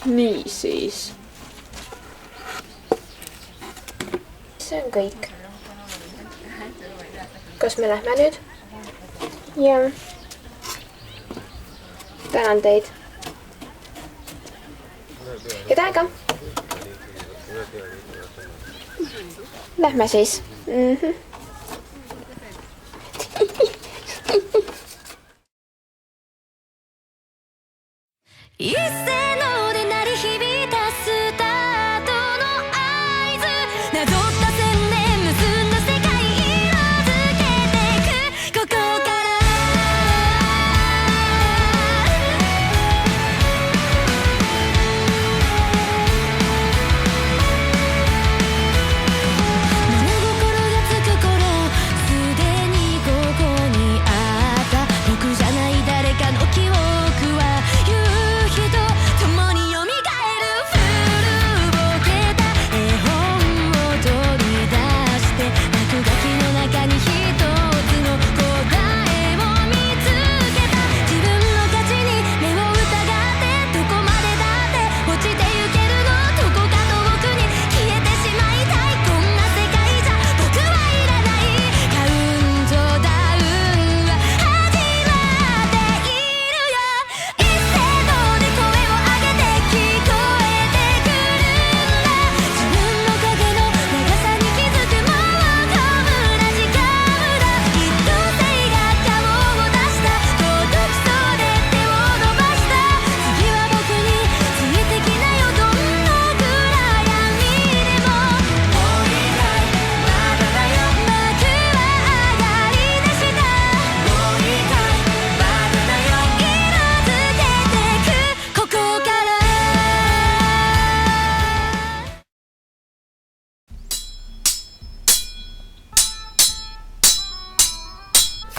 Niisiis. See on kõik. Kas me lähme nüüd? Jah. Tänan teid. Head aega. Lähme siis.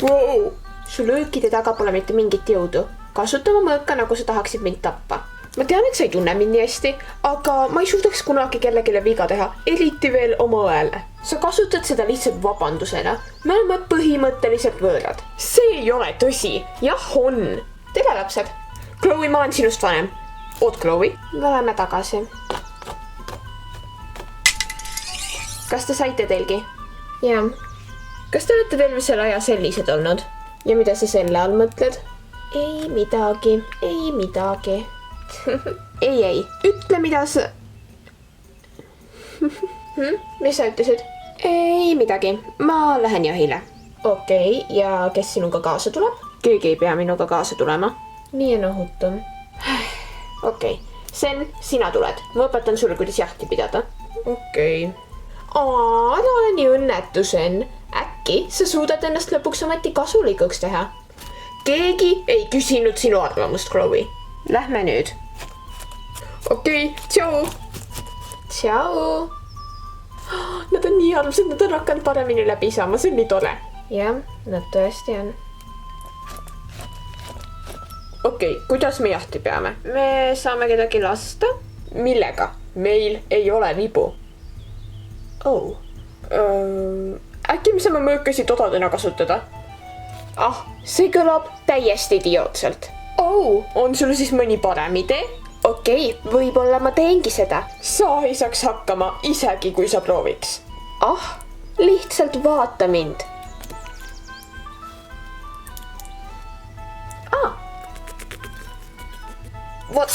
Wow. Su löökide taga pole mitte mingit jõudu. Kasuta oma mõõka, nagu sa tahaksid mind tappa. Ma tean, et sa ei tunne mind nii hästi, aga ma ei suudaks kunagi kellelegi viga teha, eriti veel oma õele. Sa kasutad seda lihtsalt vabandusena. Me oleme põhimõtteliselt võõrad. See ei ole tõsi. Jah, on. Tere, lapsed. Chloe, ma olen sinust vanem. Oot, Chloe? Me oleme tagasi. Kas te saite telgi? Jah. Kas te olete terve selle aja sellised olnud? Ja mida sa selle all mõtled? Ei midagi, ei midagi. ei, ütle mida sa... Mis sa ütlesid? Ei midagi, ma lähen jahile. Okei, ja kes sinuga kaasa tuleb? Keegi ei pea minuga kaasa tulema. Nii on ohutum. Okei, Sen, sina tuled. Ma õpetan sulle, kuidas jahti pidada. Okei. Aa, ära ole nii õnnetu, Sen. Äkki sa suudad ennast lõpuks ometi kasulikuks teha? Keegi ei küsinud sinu arvamust, Chloe. Lähme nüüd. Okei, tšau. Tšau. Nad on nii armsad, nad on hakanud paremini läbi saama, see on nii tore. Jah, nad tõesti on. Okei, kuidas me jahti peame? Me saame kedagi lasta. Millega? Meil ei ole vibu. Oh. Äkki me saame mõõkasid odadena kasutada? Ah, see kõlab täiesti idiootselt. Oh, on sul siis mõni parem idee? Okei, võib-olla ma teengi seda. Sa ei saaks hakkama, isegi kui sa prooviks. Ah, lihtsalt vaata mind. Vot.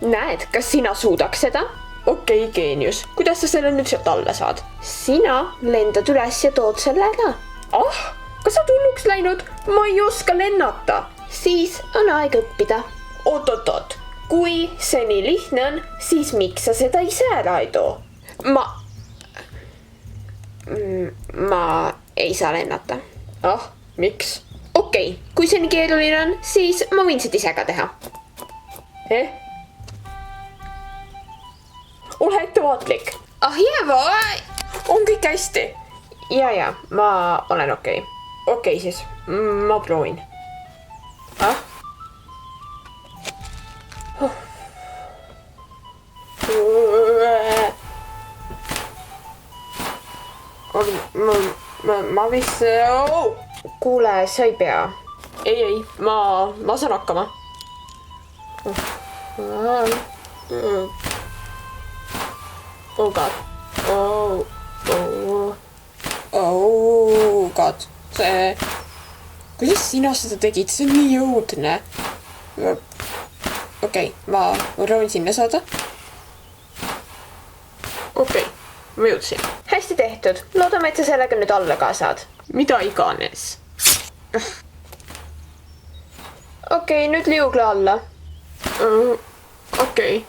Näed, kas sina suudaks seda? Okei, geenius. Kuidas sa selle nüüd sealt alla saad? Sina lendad üles ja tood selle ära. Ah, kas sa tulnuks läinud? Ma ei oska lennata. Siis on aeg õppida. Oot. Kui see nii lihtne on, siis miks sa seda ise ära ei too? Ma ei saa lennata. Ah, miks? Okei, kui see nii keeruline on, siis ma võin seda ise ka teha. Ole ettevaatlik. Ah jää, on kõik hästi. Ja, ma olen okei. Okei siis, ma proovin. Ah? Ma vist... Kuule, sa ei pea. Ei, ma saan hakkama. Oh god. Oh god. See... Kuidas sina seda tegid? See on nii õudne. Okei, ma proovin sinna saada. Okei, ma jõudsin. hästi tehtud. Loodame, et sa sellega nüüd alla ka saad. Mida iganes. Okei, nüüd liugle alla. Okei.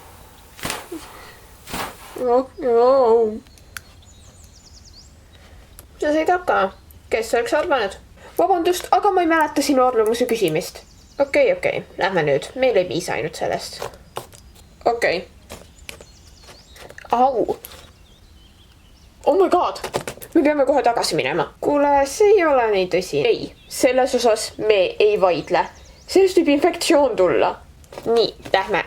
Sa said hakkama. Kes oleks arvanud? Vabandust, aga ma ei mäleta sinu arvamuse küsimist. Okei. Lähme nüüd. Meil ei piisa ainult sellest. Okei. Au. Oh my god. Me peame kohe tagasi minema. Kuule, see ei ole nii tõsi. Ei, selles osas me ei vaidle. Sellest võib infektsioon tulla. Nii, lähme.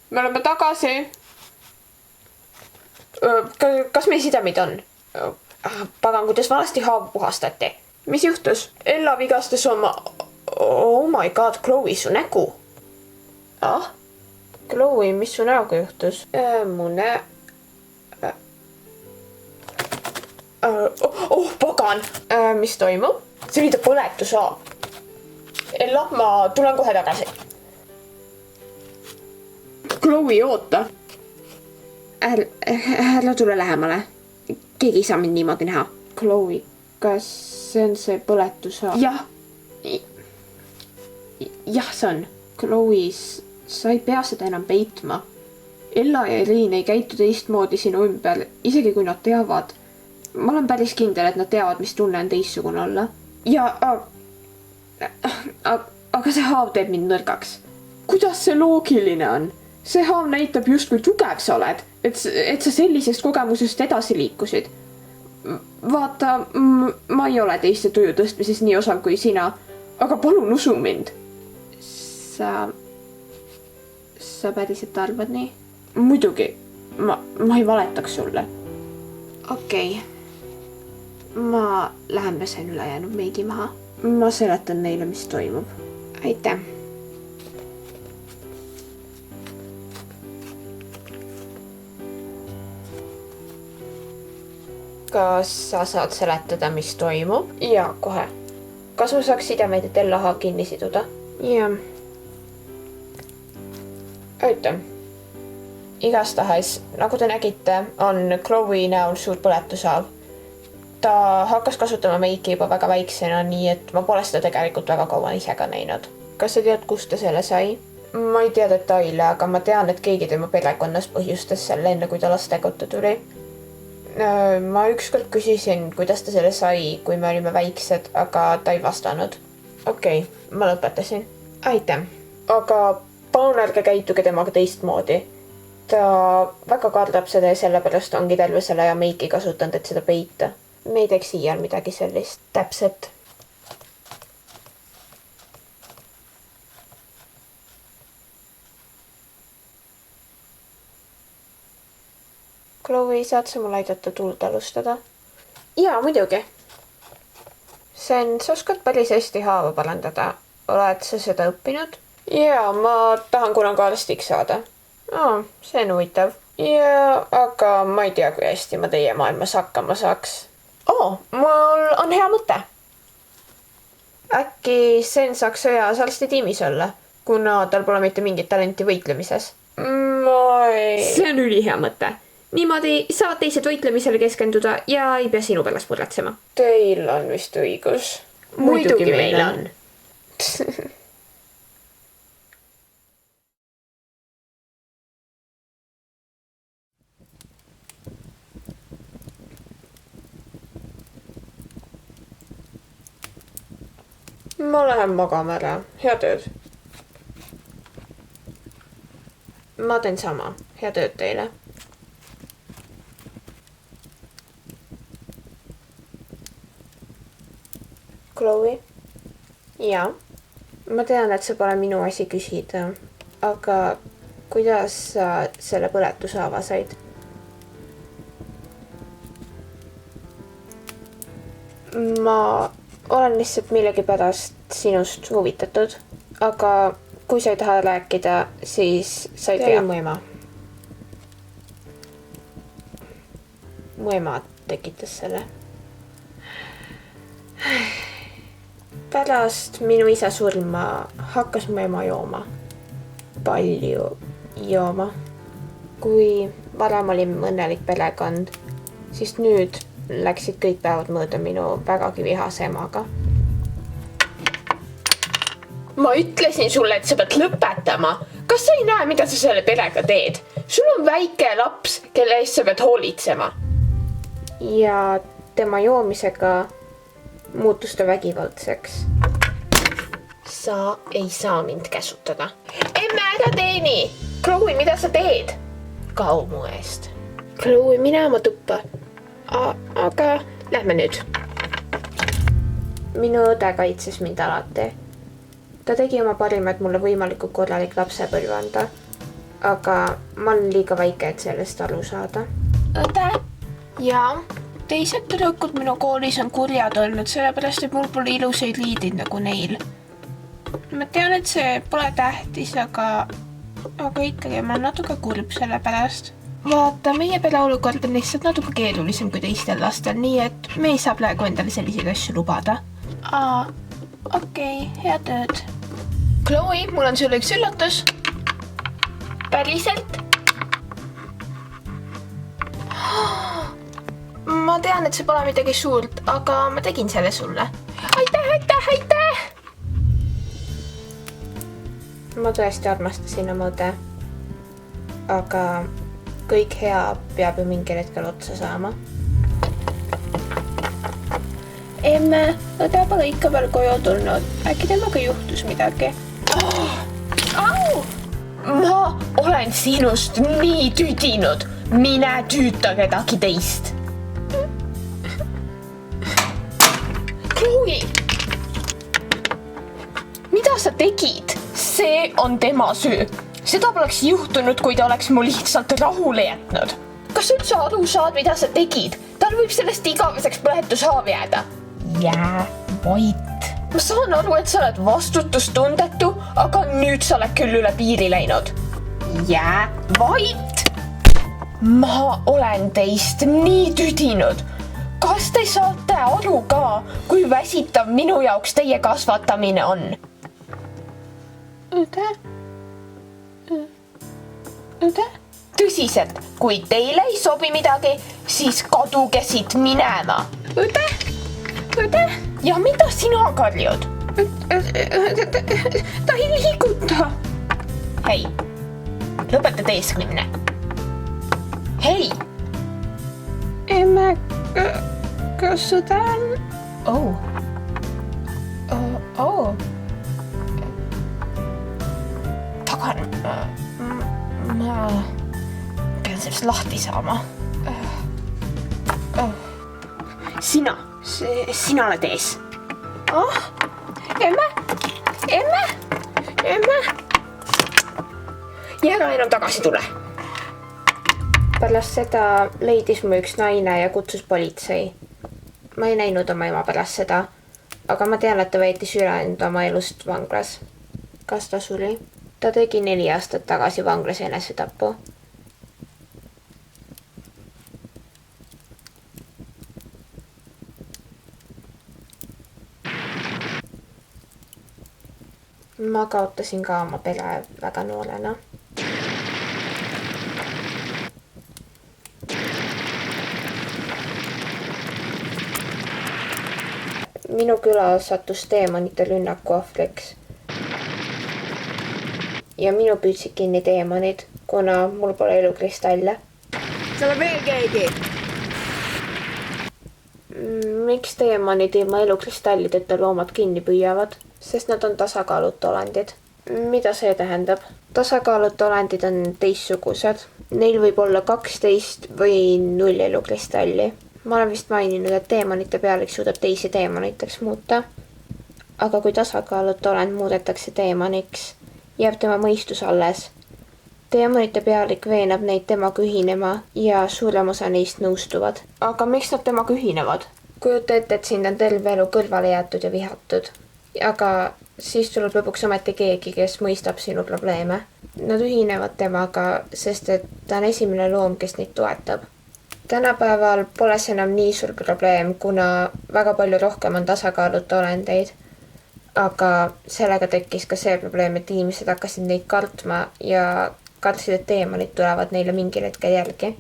Me oleme tagasi. Kas meil sidemeid on? Pagan, kuidas valesti haavu puhastati? Mis juhtus? Ella vigastas oma... Oh my god, Chloe, su nägu. Ah? Chloe, mis su näoga juhtus? Mu Oh, pagan. Mis toimub? See oli ta põletushaav. Ella, ma tulen kohe tagasi. Chloe, oota. Ära tule lähemale. Keegi ei saa mind niimoodi näha. Chloe, kas see on see põletushaab? Jah. Jah, see on. Chloe, sa ei pea seda enam peitma. Ella ja Eliin ei käitu teistmoodi sinu ümber, isegi kui nad teavad. Ma olen päris kindel, et nad teavad, mis tunne on teistsugune olla. Ja, aga see haav teeb mind nõrgaks. Kuidas see loogiline on? See haav näitab just, kui tugev sa oled, et sa sellisest kogemusest edasi liikusid. Vaata, ma ei ole teiste tuju tõstmises nii osav kui sina, aga palun usu mind. Sa päriselt arvad nii? Muidugi, ma ei valetaks sulle. Okei. Ma lähen pesen ülejäänud meigi maha. Ma seletan neile, mis toimub. Aitäh. Kas sa saad seletada, mis toimub? Jaa, kohe. Kas ma saaks sidemeid, et Ella haav kinni siduda? Jah. Aitäh. Igastahes, nagu te nägite, on Chloe näol suur põletushaav. Ta hakkas kasutama meiki juba väga väiksena, nii et ma pole seda tegelikult väga kaua ise ka näinud. Kas sa tead, kust ta selle sai? Ma ei tea detaile, aga ma tean, et keegi tema perekonnas põhjustas selle enne, kui ta lastega tuli. Ma ükskord küsisin, kuidas ta selle sai, kui me olime väiksed, aga ta ei vastanud. Okei, ma lõpetasin. Aitäh. Aga palun ärge käituge temaga teistmoodi. Ta väga kardab seda ja sellepärast ongi terve selle ja meiki kasutanud, et seda peita. Me ei teeks iial midagi sellist. Täpselt. Chloe, saad sa mul aidata tuld alustada? Jaa, muidugi. Sen, sa oskad päris hästi haava parandada. Oled sa seda õppinud? Jaa, ma tahan kunagi arstiks saada. See on huvitav. Jaa, aga ma ei tea, kui hästi ma teie maailmas hakkama saaks. Mul on hea mõte. Äkki Sen saaks sõjas arsti tiimis olla, kuna tal pole mitte mingit talenti võitlemises. See on ülihea mõte. Niimoodi saavad teised võitlemisele keskenduda ja ei pea sinu pärast muretsema. Teil on vist õigus. Muidugi meil on. Ma lähen magama ära. Hea tööd. Ma teen sama. Hea tööd teile. Chloe? Jaa. Ma tean, et see pole minu asi küsida, aga kuidas sa selle põletushaava said? ma olen lihtsalt millegipärast sinust huvitatud, aga kui sa ei taha rääkida, siis sa ei tea. Mu ema. Mu ema tekitas selle. Pärast minu isa surma hakkas mu ema jooma. Palju jooma. Kui varem oli õnnelik perekond, siis nüüd läksid kõik päevad mööda minu vägagi vihase emaga. Ma ütlesin sulle, et sa pead lõpetama. Kas sa ei näe, mida sa selle perega teed? Sul on väike laps, kelle eest sa pead hoolitsema. Ja tema joomisega muutus ta vägivaldseks. Sa ei saa mind käsutada. Emme, ära teeni! Chloe, mida sa teed? Kau mu eest. Chloe, mine oma tuppa. Aga lähme nüüd. Minu õde kaitses mind alati. Ta tegi oma parima, et mulle võimalikult korralik lapsepõlve anda. Aga ma olen liiga väike, et sellest aru saada. Õde? Jaa. Teised tüdrukud minu koolis on kurjad olnud, sellepärast, et mul pole ilusaid riidid nagu neil. Ma tean, et see pole tähtis, aga ikkagi ma olen natuke kurb selle pärast. Vaata, meie pere olukord on lihtsalt natuke keerulisem kui teistel lastel, nii et me ei saa praegu endale selliseid asju lubada. Okei, hea tööd. Chloe, mul on sulle üks üllatus. Päriselt? Ma tean, et see pole midagi suurt, aga ma tegin selle sulle. Aitäh! Ma tõesti armastasin oma õde. Aga kõik hea peab ju mingil hetkel otsa saama. Emme, õde pole ikka veel koju tulnud. Äkki temaga juhtus midagi? Au! Ma olen sinust nii tüdinud. Mine tüüta kedagi teist. Chloe! Mida sa tegid? See on tema süü. Seda poleks juhtunud, kui ta oleks mu lihtsalt rahule jätnud. Kas sa üldse aru saad, mida sa tegid? Tal võib sellest igaveseks põletushaab jääda. Jää vait. Ma saan aru, et sa oled vastutustundetu, aga nüüd sa oled küll üle piiri läinud. Jää vait. Ma olen teist nii tüdinud. Kas te saate aru ka, kui väsitav minu jaoks teie kasvatamine on? Õde? Tõsiselt, kui teile ei sobi midagi, siis kaduge siit minema. Õde? Ja mida sina karjud? Ta ei liiguta. Hei, lõpeta teesklemine. Hei! Emme, kas õde on? Tagan, ma pean sellest lahti saama. Sina oled ees. Emme! Ja ära enam tagasi tule. Pärast seda leidis mu üks naine ja kutsus politsei. Ma ei näinud oma ema pärast seda, aga ma tean, et ta veetis ülejäänud oma elust vanglas. Kas ta suri? Ta tegi 4 aastat tagasi vanglas enesetapu. Ma kaotasin ka oma pere väga noorena. Minu küla sattus teemonite rünnaku ohvriks. Ja minu püüdsid kinni teemonid, kuna mul pole elukristalle. Seal on veel keegi. Miks teemonid ilma elukristallideta loomad kinni püüavad? Sest nad on tasakaaluta olendid. Mida see tähendab? Tasakaaluta olendid on teistsugused. Neil võib olla 12 või 0 elukristalli. Ma olen vist maininud, et teemonite pealik suudab teisi teemoniteks muuta. Aga kui tasakaaluta olend muudetakse teemoniks, jääb tema mõistus alles. Teemonite pealik veenab neid temaga ühinema ja suurem osa neist nõustuvad. Aga miks nad temaga ühinevad? kujuta ette, et sind on terve elu kõrvale jäetud ja vihatud. Aga siis tuleb lõpuks ometi keegi, kes mõistab sinu probleeme. Nad ühinevad temaga, sest et ta on esimene loom, kes neid toetab. Tänapäeval pole see enam nii suur probleem, kuna väga palju rohkem on tasakaaluta olendeid. Aga sellega tekkis ka see probleem, et inimesed hakkasid neid kartma ja kartsid, et teemonid tulevad neile mingil hetkel järgi.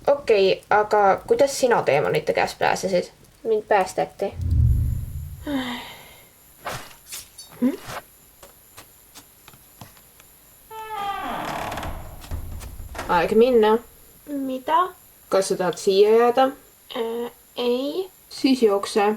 Okei, aga kuidas sina teemonite käest pääsesid? Mind päästeti. Aeg minna. Mida? Kas sa tahad siia jääda? Ei. Siis jookse.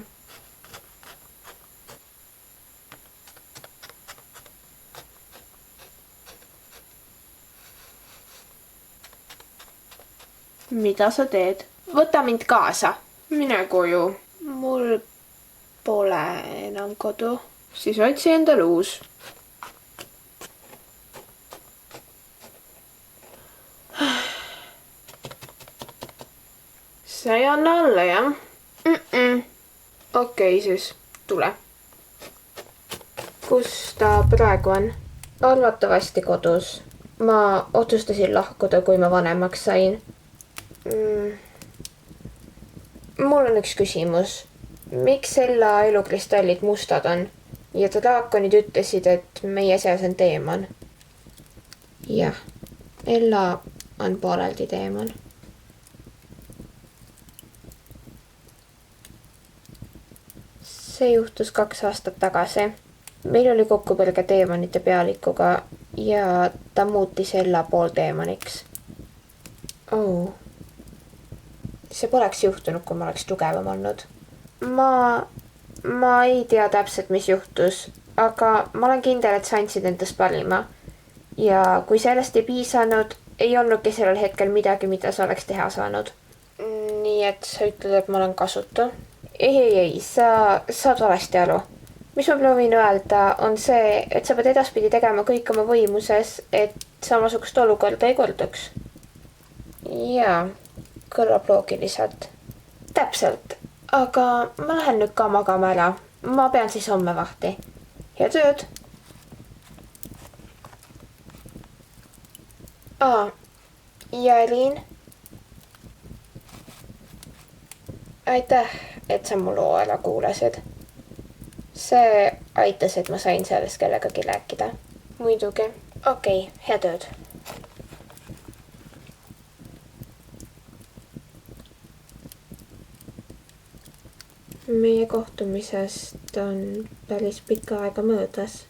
Mida sa teed? Võta mind kaasa. Mine koju. Mul pole enam kodu. Siis otsi endale uus. Sa ei anna alla, jah? Okei, siis tule. Kus ta praegu on? Arvatavasti kodus. Ma otsustasin lahkuda, kui ma vanemaks sain. Mul on üks küsimus. Miks Ella elukristallid mustad on? Ja draakonid ütlesid, et meie seas on teemon. Jah, Ella on pooleldi teemon. See juhtus 2 aastat tagasi. Meil oli kokkupõrge teemonite pealikuga ja ta muutis Ella poolteemoniks. See poleks juhtunud, kui ma oleks tugevam olnud. Ma ei tea täpselt, mis juhtus, aga ma olen kindel, et sa andsid endast parima. Ja kui sellest ei piisanud, ei olnudki sellel hetkel midagi, mida sa oleks teha saanud. Nii et sa ütled, et ma olen kasutu? Ei, sa saad valesti aru. Mis ma proovin öelda, on see, et sa pead edaspidi tegema kõik oma võimuses, et samasugust olukorda ei korduks. Jaa, kõlab loogiliselt. Täpselt, aga ma lähen nüüd ka magama ära. Ma pean siis homme vahti. Head ööd! Ja Eliin? Aitäh, et sa mu loo ära kuulasid. See aitas, et ma sain sellest kellegagi rääkida. Muidugi. Okei, head ööd. Meie kohtumisest on päris pikka aega möödas.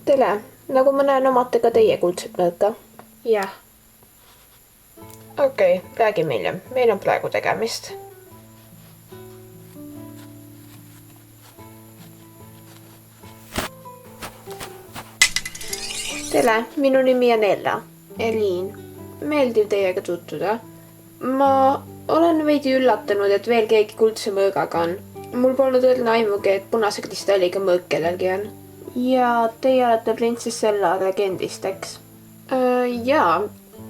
Tere, nagu ma näen, omate ka teie kuldset mõõka. Jah. Okei, räägime hiljem. Meil on praegu tegemist. Tere, minu nimi on Ella. Eliin. Meeldiv teiega tutvuda. Ma olen veidi üllatunud, et veel keegi kuldse mõõgaga on. Mul polnud õrna aimugi, et punase kristalliga mõõk kellelgi on. Ja teie olete printsess Ella legendist, eks? Jaa,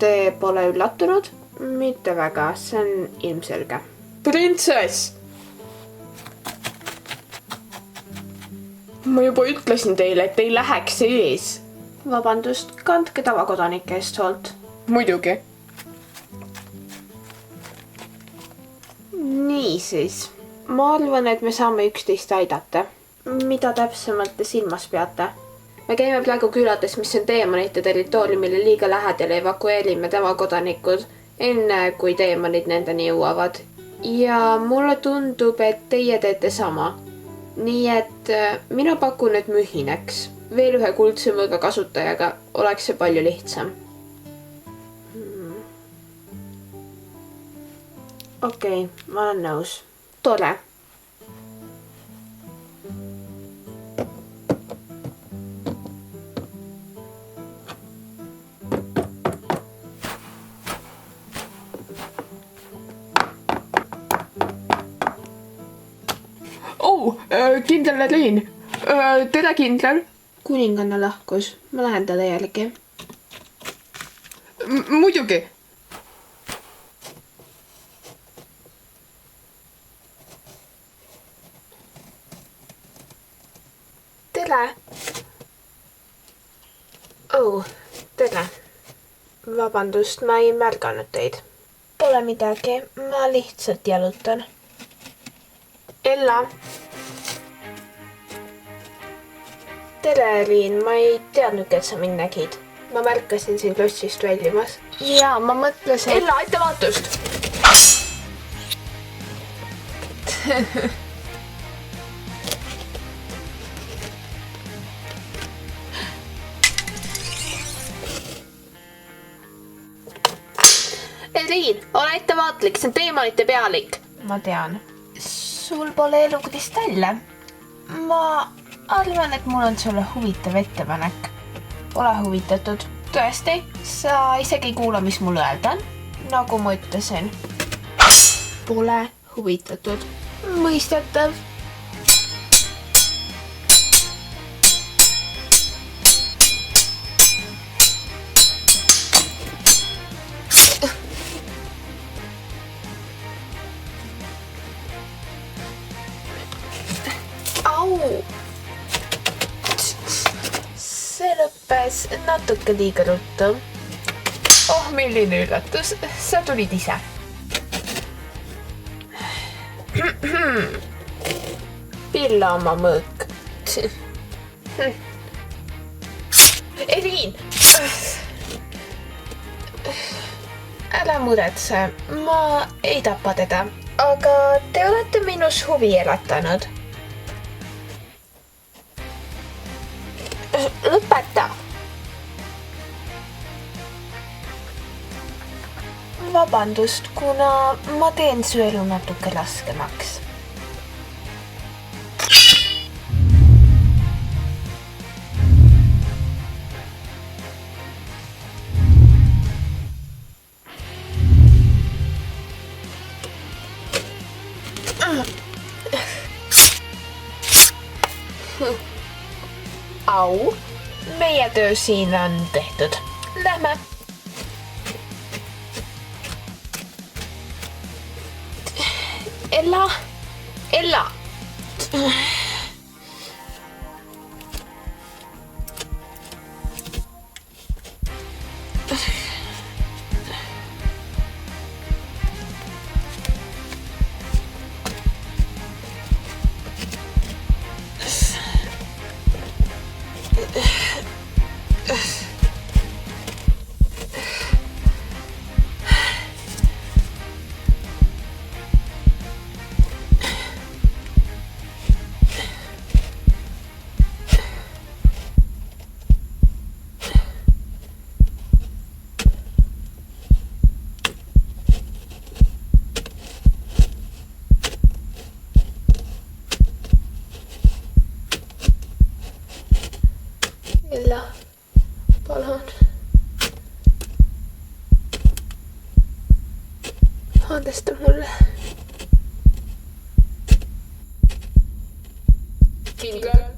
te pole üllatunud? Mitte väga, see on ilmselge. Printsess! Ma juba ütlesin teile, et ei läheks ees. Vabandust, kandke tavakodanike eest hoolt. Muidugi. Niisiis, ma arvan, et me saame üksteist aidata. Mida täpsemalt te silmas peate? Me käime praegu külades, mis on teemonite territooriumile liiga lähedal ja evakueerime tavakodanikud enne kui teemonid nendeni jõuavad. ja mulle tundub, et teie teete sama. nii et mina pakun, et me ühineks. veel ühe kuldse mõõga kasutajaga oleks see palju lihtsam. okei, ma olen nõus. tore. Kindral Elin. Tere, kindral. kuninganna lahkus. Ma lähen talle jälgi. Muidugi. Tere. Tere. Vabandust, ma ei märganud teid. Pole midagi, ma lihtsalt jalutan. Ella. Tere, Liin, ma ei teadnudki, et sa mind nägid. Ma märkasin sind lossist väljumas. Jaa, ma mõtlesin... Ella, ettevaatust! Liin, ole ettevaatlik, see on teemonite pealik. Ma tean. Sul pole elukristalle. Ma arvan, et mul on sulle huvitav ettepanek. Ole huvitatud. Tõesti, sa isegi ei kuula, mis mul öelda on. Nagu ma ütlesin. Pole huvitatud. Mõistetav. See lõppes natuke liiga ruttu. Oh, milline üllatus. Sa tulid ise. Pilla oma mõõk. Eliin! Ära muretse. Ma ei tapa teda. Aga te olete minus huvi elatanud. Lõpeta! Vabandust, kuna ma teen su elu natuke raskemaks. Au, meie töö siin on tehtud. Lähme. Ella. Ella. Ella, palun. Andesta mulle. Kindral.